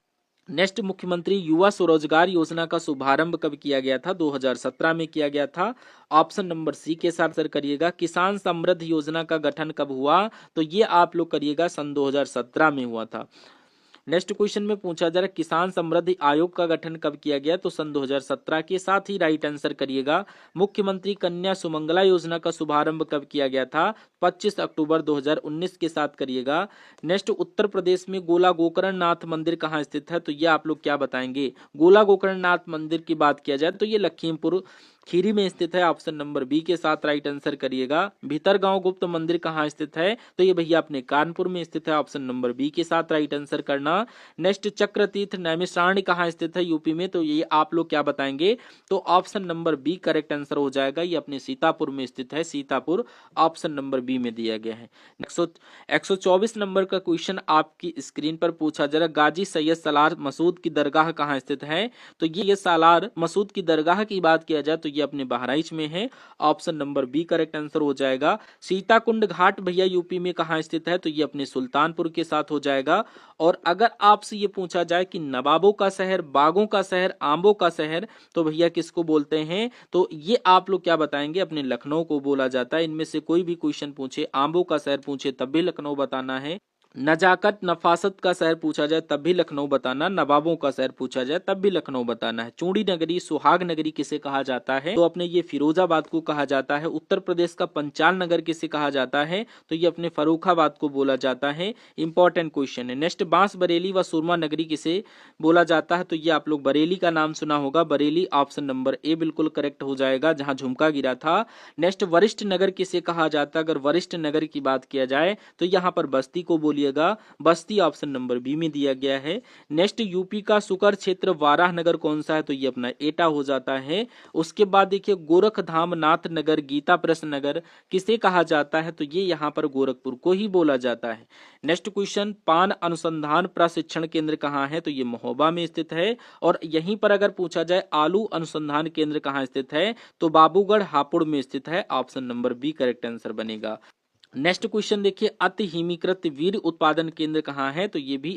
नेक्स्ट, मुख्यमंत्री युवा स्वरोजगार योजना का शुभारंभ कब किया गया था? 2017 में किया गया था। ऑप्शन नंबर सी के साथ आंसर करिएगा। किसान समृद्धि योजना का गठन कब हुआ? तो ये आप लोग करिएगा, सन 2017 में हुआ था। नेक्स्ट क्वेश्चन में पूछा जा रहा है किसान समृद्धि आयोग का गठन कब किया गया, तो सन 2017 के साथ ही राइट आंसर करिएगा। मुख्यमंत्री कन्या सुमंगला योजना का शुभारंभ कब किया गया था, 25 अक्टूबर 2019 के साथ करिएगा। नेक्स्ट उत्तर प्रदेश में गोला गोकर्ण नाथ मंदिर कहाँ स्थित है, तो ये आप लोग क्या बताएंगे। गोला गोकर्ण नाथ मंदिर की बात किया जाए तो ये लखीमपुर खीरी में स्थित है, ऑप्शन नंबर बी के साथ राइट आंसर करिएगा। भीतरगांव गुप्त मंदिर कहाँ स्थित है, तो ये भैया अपने कानपुर में स्थित है, ऑप्शन नंबर बी के साथ राइट आंसर करना। नेक्स्ट चक्रतीर्थ नैमिषारण्य कहाँ स्थित है, यूपी में, तो ये आप लोग क्या बताएंगे, तो option number B correct answer हो जाएगा। ये अपने सीतापुर में स्थित है, सीतापुर ऑप्शन नंबर बी में दिया गया है। 124 नंबर का क्वेश्चन आपकी स्क्रीन पर पूछा जा रहा है गाजी सैयद सालार मसूद की दरगाह कहाँ स्थित है, तो ये सालार मसूद की दरगाह की बात किया जाए तो ये अपने बहराइच में है, option number B correct answer हो जाएगा। सीताकुंड घाट भैया यूपी में कहाँ स्थित है, तो ये अपने सुल्तानपुर के साथ हो जाएगा। और अगर आपसे ये पूछा जाए कि नवाबों का शहर, बागों का शहर, आंबों का शहर, तो भैया किसको बोलते हैं, तो ये आप लोग क्या बताएंगे, अपने लखनऊ को बोला जाता है। इनमें से कोई भी क्वेश्चन पूछे, आंबों का शहर पूछे तब भी लखनऊ बताना है, नजाकत नफासत का शहर पूछा जाए तब भी लखनऊ बताना, नवाबों का शहर पूछा जाए तब भी लखनऊ बताना है। चूड़ी नगरी, सुहाग नगरी किसे कहा जाता है, तो अपने ये फिरोजाबाद को कहा जाता है। उत्तर प्रदेश का पंचाल नगर किसे कहा जाता है, तो ये अपने फर्रुखाबाद को बोला जाता है। इंपॉर्टेंट क्वेश्चन है। नेक्स्ट बांस बरेली व सुरमा नगरी किसे बोला जाता है, तो ये आप लोग बरेली का नाम सुना होगा, बरेली ऑप्शन नंबर ए बिल्कुल करेक्ट हो जाएगा, जहां झुमका गिरा था। नेक्स्ट वरिष्ठ नगर किसे कहा जाता है, अगर वरिष्ठ नगर की बात किया जाए तो यहाँ पर बस्ती को बोलिएगा, बस्ती ऑप्शन नंबर बी में दिया गया है। नेक्स्ट यूपी का सुकर क्षेत्र वाराह नगर कौन सा है, तो ये अपना एटा हो जाता है। उसके बाद देखिए गोरखधाम नाथ नगर, गीता प्रश्न नगर किसे कहा जाता है, तो ये यहाँ पर गोरखपुर को ही बोला जाता है। नेक्स्ट क्वेश्चन पान अनुसंधान प्रशिक्षण केंद्र कहाँ है, तो ये महोबा में स्थित है। और यहीं पर अगर पूछा जाए आलू अनुसंधान केंद्र कहाँ स्थित है, तो बाबूगढ़ हापुड़ में स्थित है, option number B correct answer बनेगा। नेक्स्ट क्वेश्चन देखिए अति हिमीकृत वीर उत्पादन केंद्र कहाँ है, तो ये भी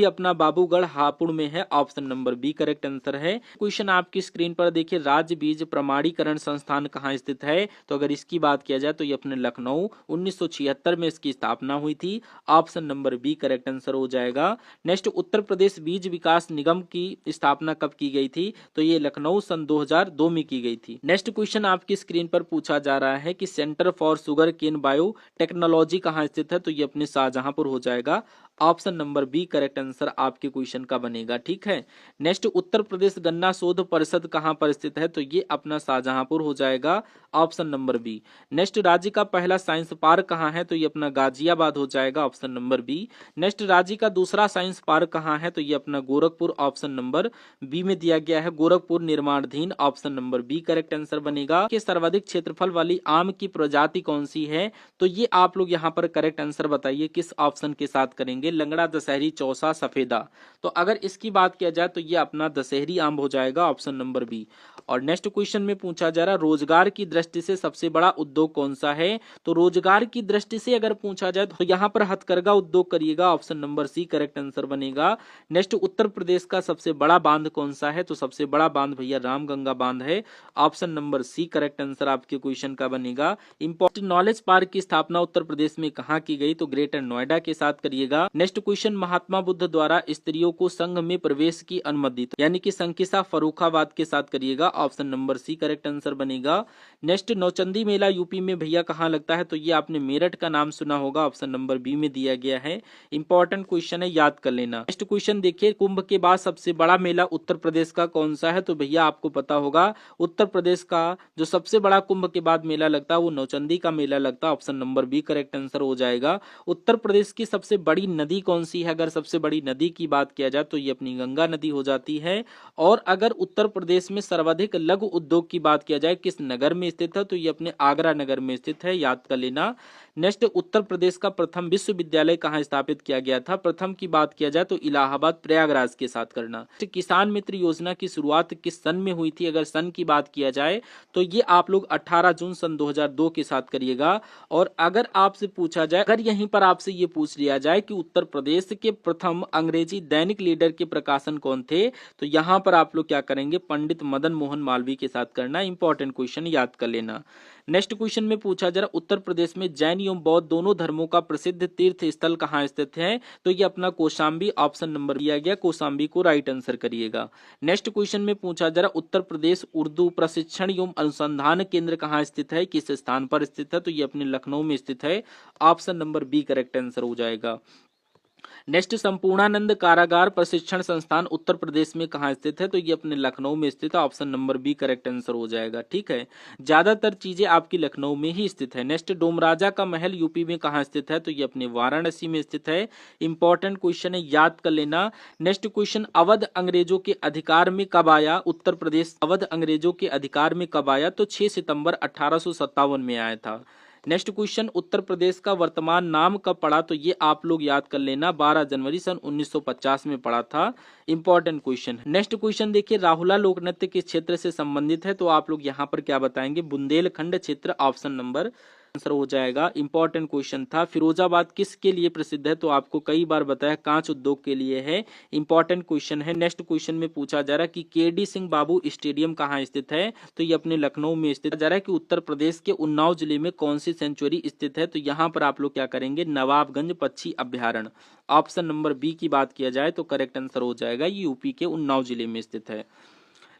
अपना बाबूगढ़ हापुड़ में है, option number B correct answer है। क्वेश्चन आपकी स्क्रीन पर देखिए राज्य बीज प्रमाणीकरण संस्थान कहाँ स्थित है, तो अगर इसकी बात किया जाए तो ये अपने लखनऊ 1976 में इसकी स्थापना हुई थी, option number B correct answer हो जाएगा। नेक्स्ट उत्तर प्रदेश बीज विकास निगम की स्थापना कब की गई थी, तो ये लखनऊ सन 2002 में की गई थी। नेक्स्ट क्वेश्चन आपकी स्क्रीन पर पूछा जा रहा है कि centre for sugarcane biotechnology कहाँ स्थित है, तो ये अपने शाहजहांपुर हो जाएगा, option number B correct answer आपके क्वेश्चन का बनेगा। ठीक है। नेक्स्ट उत्तर प्रदेश गन्ना शोध परिषद कहाँ पर स्थित है, तो ये अपना शाहजहांपुर हो जाएगा, ऑप्शन नंबर बी। नेक्स्ट राज्य का पहला साइंस पार्क कहाँ है, तो ये अपना गाजियाबाद हो जाएगा, ऑप्शन नंबर बी। नेक्स्ट राज्य का दूसरा साइंस पार्क कहाँ है, तो ये अपना गोरखपुर, ऑप्शन नंबर बी में दिया गया है, गोरखपुर निर्माणाधीन, option number B correct answer बनेगा। कि सर्वाधिक क्षेत्रफल वाली आम की प्रजाति कौन सी है, तो ये आप लोग यहाँ पर करेक्ट आंसर बताइए किस ऑप्शन के साथ करेंगे, लंगड़ा, दशहरी, चौसा, सफेदा। तो अगर इसकी बात किया जाए तो ये अपना दशहरी आम हो जाएगा, ऑप्शन नंबर बी। और नेक्स्ट क्वेश्चन में पूछा जा रहा रोजगार की दृष्टि से सबसे बड़ा उद्योग कौन सा है, तो रोजगार की दृष्टि से अगर पूछा जाए तो यहाँ पर हथकरघा उद्योग करिएगा, option number C correct answer बनेगा। नेक्स्ट उत्तर प्रदेश का सबसे बड़ा बांध कौन सा है, तो सबसे बड़ा बांध भैया रामगंगा बांध है, option number C correct answer आपके क्वेश्चन का बनेगा। इंपॉर्टेंट नॉलेज पार्क की स्थापना उत्तर प्रदेश में कहाँ की गई, तो ग्रेटर नोएडा के साथ करिएगा। नेक्स्ट क्वेश्चन महात्मा बुद्ध द्वारा स्त्रियों को संघ में प्रवेश की अनुमति, यानी कि संकिसा फर्रुखाबाद के साथ करिएगा, option number C correct answer बनेगा। नेक्स्ट नौचंदी मेला यूपी में भैया कहाँ लगता है, तो ये आपने मेरठ का नाम सुना होगा, ऑप्शन नंबर बी में दिया गया है। इंपॉर्टेंट क्वेश्चन है, याद कर लेना। नेक्स्ट क्वेश्चन देखिए कुंभ के बाद सबसे बड़ा मेला उत्तर प्रदेश का कौन सा है, तो भैया आपको पता होगा उत्तर प्रदेश का जो सबसे बड़ा कुंभ के बाद मेला लगता है वो नौचंदी का मेला लगता है, option number B correct answer हो जाएगा। उत्तर प्रदेश की सबसे बड़ी नदी कौन सी है, अगर सबसे बड़ी नदी की बात किया जाए तो ये अपनी गंगा नदी हो जाती है। और अगर उत्तर प्रदेश में सर्वाधिक लघु उद्योग की बात किया जाए किस नगर में स्थित है, तो ये अपने आगरा नगर में स्थित है, याद कर लेना। नेक्स्ट उत्तर प्रदेश का प्रथम विश्वविद्यालय कहाँ स्थापित किया गया था, प्रथम की बात किया जाए तो इलाहाबाद प्रयागराज के साथ करना। किसान मित्र योजना की शुरुआत किस सन में हुई थी, अगर सन की बात किया जाए तो ये आप लोग 18 जून सन 2002 के साथ करिएगा। और अगर आपसे पूछा जाए, अगर यहीं पर आपसे ये पूछ लिया जाए कि उत्तर प्रदेश के प्रथम अंग्रेजी दैनिक लीडर के प्रकाशन कौन थे, तो यहाँ पर आप लोग क्या करेंगे, पंडित मदन मोहन मालवीय के साथ करना। इंपॉर्टेंट क्वेश्चन याद कर लेना। नेक्स्ट क्वेश्चन में पूछा जरा उत्तर प्रदेश में जैन एवं बौद्ध दोनों धर्मों का प्रसिद्ध तीर्थ स्थल कहाँ स्थित है, तो ये अपना कौशाम्बी, ऑप्शन नंबर दिया गया कौशाम्बी को राइट आंसर करिएगा। नेक्स्ट क्वेश्चन में पूछा जरा उत्तर प्रदेश उर्दू प्रशिक्षण एवं अनुसंधान केंद्र कहाँ स्थित है, किस स्थान पर स्थित है, तो ये अपने लखनऊ में स्थित है, option number B correct answer हो जाएगा। नेक्स्ट संपूर्णानंद कारागार प्रशिक्षण संस्थान उत्तर प्रदेश में कहाँ स्थित है, तो ये अपने लखनऊ में स्थित है, option number B correct answer हो जाएगा। ठीक है, ज्यादातर चीजें आपकी लखनऊ में ही स्थित है। नेक्स्ट डोमराजा का महल यूपी में कहाँ स्थित है, तो ये अपने वाराणसी में स्थित है। इंपॉर्टेंट क्वेश्चन है, याद कर लेना। नेक्स्ट क्वेश्चन, अवध अंग्रेजों के अधिकार में कब आया, उत्तर प्रदेश अवध अंग्रेजों के अधिकार में कब आया, तो 6 सितंबर 1857 में आया था। नेक्स्ट क्वेश्चन, उत्तर प्रदेश का वर्तमान नाम कब पड़ा, तो ये आप लोग याद कर लेना 12 जनवरी सन 1950 में पड़ा था। Important question. नेक्स्ट क्वेश्चन देखिए, राहुला लोक नृत्य किस क्षेत्र से संबंधित है, तो आप लोग यहाँ पर क्या बताएंगे, बुंदेलखंड क्षेत्र, ऑप्शन नंबर आंसर हो जाएगा। इंपॉर्टेंट क्वेश्चन था। फिरोजाबाद किसके लिए प्रसिद्ध है, तो आपको कई बार बताया कांच उद्योग के लिए है। इंपॉर्टेंट क्वेश्चन है। नेक्स्ट क्वेश्चन में पूछा जा रहा है कि केडी सिंह बाबू स्टेडियम कहाँ स्थित है, तो ये अपने लखनऊ में स्थित जा रहा है। कि उत्तर प्रदेश के उन्नाव जिले में कौन सी सेंचुरी स्थित है, तो यहाँ पर आप लोग क्या करेंगे, नवाबगंज पक्षी अभ्यारण्य, ऑप्शन नंबर बी की बात किया जाए तो करेक्ट आंसर हो जाएगा। ये यूपी के उन्नाव जिले में स्थित है।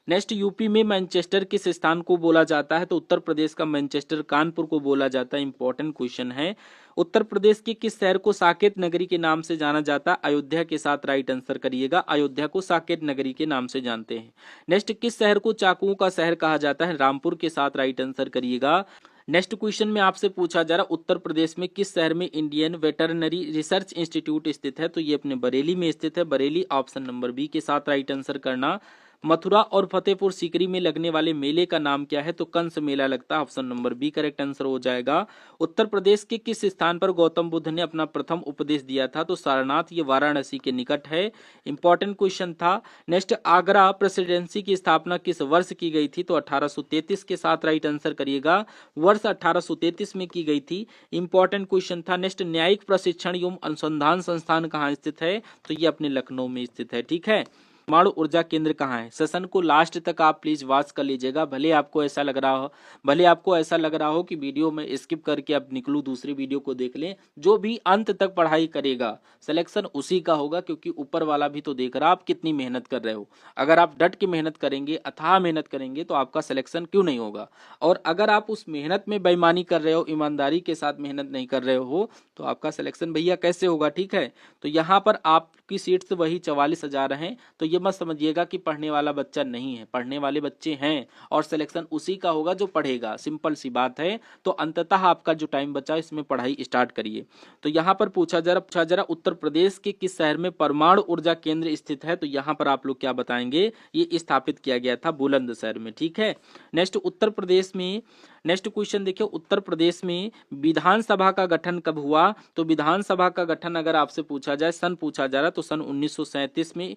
नेक्स्ट, यूपी में मैनचेस्टर किस स्थान को बोला जाता है, तो उत्तर प्रदेश का मैनचेस्टर कानपुर को बोला जाता है। इंपॉर्टेंट क्वेश्चन है। उत्तर प्रदेश के किस शहर को साकेत नगरी के नाम से जाना जाता है, अयोध्या के साथ राइट आंसर करिएगा। अयोध्या को साकेत नगरी के नाम से जानते हैं। नेक्स्ट, किस शहर को चाकुओं का शहर कहा जाता है, रामपुर के साथ राइट आंसर करिएगा। नेक्स्ट क्वेश्चन में आपसे पूछा जा रहा उत्तर प्रदेश में किस शहर में इंडियन वेटरनरी रिसर्च इंस्टीट्यूट स्थित है, तो ये अपने बरेली में स्थित है, बरेली, ऑप्शन नंबर बी के साथ राइट आंसर करना। मथुरा और फतेहपुर सीकरी में लगने वाले मेले का नाम क्या है, तो कंस मेला लगता है, option number B correct answer हो जाएगा। उत्तर प्रदेश के किस स्थान पर गौतम बुद्ध ने अपना प्रथम उपदेश दिया था, तो सारनाथ, ये वाराणसी के निकट है। इंपॉर्टेंट क्वेश्चन था। नेक्स्ट, आगरा प्रेसिडेंसी की स्थापना किस वर्ष की गई थी, तो 1833 के साथ राइट आंसर करिएगा। वर्ष 1833 में की गई थी। इंपॉर्टेंट क्वेश्चन था। नेक्स्ट, न्यायिक प्रशिक्षण एवं अनुसंधान संस्थान कहाँ स्थित है, तो ये अपने लखनऊ में स्थित है। ठीक है। परमाणु ऊर्जा केंद्र कहाँ है, सेशन को लास्ट तक आप प्लीज वॉच कर लीजिएगा। भले आपको ऐसा लग रहा हो कि वीडियो में स्किप करके अब निकलूं, दूसरी वीडियो को देख लें। जो भी अंत तक पढ़ाई करेगा सिलेक्शन उसी का होगा, क्योंकि ऊपर वाला भी तो देख रहा आप कितनी मेहनत कर रहे हो। अगर आप डट के मेहनत करेंगे, अथाह मेहनत करेंगे, तो आपका सिलेक्शन क्यों नहीं होगा। और अगर आप उस मेहनत में बेईमानी कर रहे हो, ईमानदारी के साथ मेहनत नहीं कर रहे हो, तो आपका सिलेक्शन भैया कैसे होगा। ठीक है, तो यहाँ पर आपकी सीट्स वही 44,000 हैं। तो ये मत समझिएगा कि पढ़ने वाला बच्चा नहीं है, पढ़ने वाले बच्चे हैं और सिलेक्शन उसी का होगा जो पढ़ेगा। सिंपल सी बात है। तो अंततः आपका जो टाइम बचा इसमें पढ़ाई स्टार्ट करिए। तो यहाँ पर पूछा जरा उत्तर प्रदेश के किस शहर में परमाणु ऊर्जा केंद्र स्थित है, तो यहाँ पर आप लोग क्या बताएंगे, ये स्थापित किया गया था बुलंदशहर में। ठीक है। नेक्स्ट, उत्तर प्रदेश में नेक्स्ट क्वेश्चन देखिए, उत्तर प्रदेश में विधानसभा का गठन कब हुआ, तो विधानसभा का गठन अगर आपसे पूछा जाए, सन पूछा जा रहा तो सन 1937 में।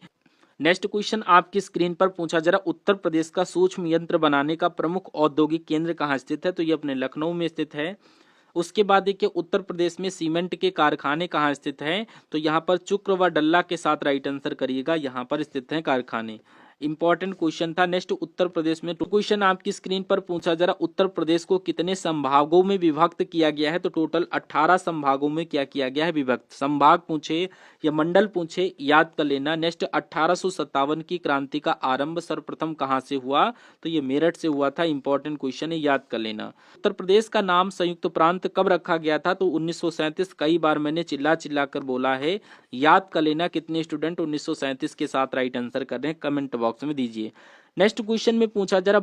नेक्स्ट क्वेश्चन आपकी स्क्रीन पर पूछा जा रहा उत्तर प्रदेश का सूक्ष्म यंत्र बनाने का प्रमुख औद्योगिक केंद्र कहाँ स्थित है, तो ये अपने लखनऊ में स्थित है। उसके बाद देखिए, उत्तर प्रदेश में सीमेंट के कारखाने कहाँ स्थित हैं, तो यहाँ पर चुक्र व डल्ला के साथ राइट आंसर करिएगा, यहाँ पर स्थित हैं कारखाने। इंपॉर्टेंट क्वेश्चन था। नेक्स्ट, उत्तर प्रदेश में क्वेश्चन आपकी स्क्रीन पर पूछा जा रहा उत्तर प्रदेश को कितने संभागों में विभक्त किया गया है, तो टोटल 18 संभागों में क्या किया गया है, विभक्त। संभाग पूछे या मंडल पूछे, याद कर लेना। नेक्स्ट, 1857 की क्रांति का आरंभ सर्वप्रथम कहां से हुआ, तो ये मेरठ से हुआ था। इंपॉर्टेंट क्वेश्चन है, याद कर लेना। उत्तर प्रदेश का नाम संयुक्त प्रांत कब रखा गया था, तो 1937। कई बार मैंने चिल्ला चिल्ला कर बोला है, याद कर लेना। कितने स्टूडेंट 1937 के साथ राइट आंसर कर रहे हैं, कमेंट बॉक्स में दीजिए। नेक्स्ट क्वेश्चन में पूछा जरा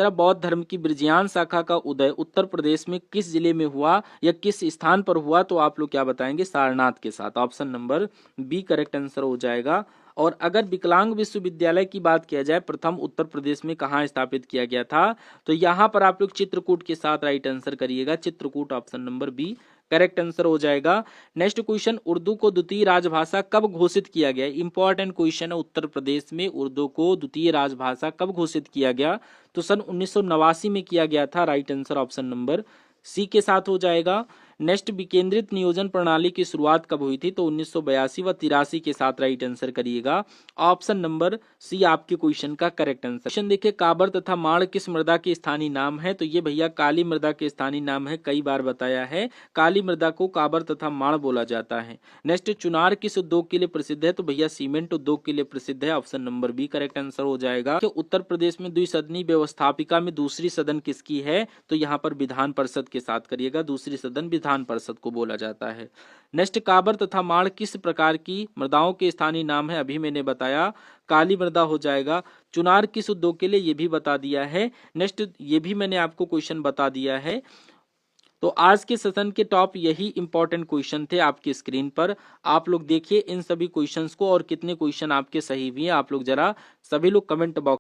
बौद्ध धर्म की ब्रजियान शाखा का उदय उत्तर प्रदेश में किस जिले में हुआ या किस स्थान पर हुआ, तो आप लोग क्या बताएंगे, सारनाथ के साथ। Option number B correct answer हो जाएगा। और अगर विकलांग विश्वविद्यालय की बात किया जाए, प्रथम उत्तर प्रदेश में कहाँ स्थापित किया गया था, तो यहाँ पर आप लोग चित्रकूट के साथ राइट आंसर करिएगा। Chitrakoot, option number B correct answer हो जाएगा। नेक्स्ट क्वेश्चन, उर्दू को द्वितीय राजभाषा कब घोषित किया गया। इंपॉर्टेंट क्वेश्चन है, उत्तर प्रदेश में उर्दू को द्वितीय राजभाषा कब घोषित किया गया, तो सन 1989 में किया गया था। Right answer option number C के साथ हो जाएगा। नेक्स्ट, विकेंद्रित नियोजन प्रणाली की शुरुआत कब हुई थी? तो 1982 व 83 के साथ राइट आंसर करिएगा। ऑप्शन नंबर सी आपके क्वेश्चन का करेक्ट आंसर। क्वेश्चन देखिए, काबर तथा माण किस मृदा के स्थानीय नाम है? तो ये भैया काली मृदा के स्थानीय नाम है, कई बार बताया है। काली मृदा को काबर तथा माण बोला जाता है। नेक्स्ट, चुनार किस उद्योग के लिए प्रसिद्ध है? तो भैया सीमेंट उद्योग के लिए प्रसिद्ध है। Option number B correct answer हो जाएगा। कि उत्तर प्रदेश में द्विसदनी व्यवस्थापिका में दूसरी सदन किसकी है? तो यहाँ पर विधान परिषद के साथ करिएगा, दूसरी सदन विधान परिषद को बोला जाता है। नेक्स्ट, काबर तथा माण किस प्रकार की मृदाओं के स्थानीय नाम है? अभी मैंने बताया काली मृदा हो जाएगा। चुनार किस उद्योग के लिए, ये भी बता दिया है। नेक्स्ट, ये भी मैंने आपको क्वेश्चन बता दिया है। तो आज के सेशन के टॉप यही इंपॉर्टेंट क्वेश्चन थे आपकी स्क्रीन पर। आप लोग देखिए इन सभी क्वेश्चंस को और कितने क्वेश्चन आपके सही भी हैं। आप लोग जरा सभी लोग कमेंट बॉक्स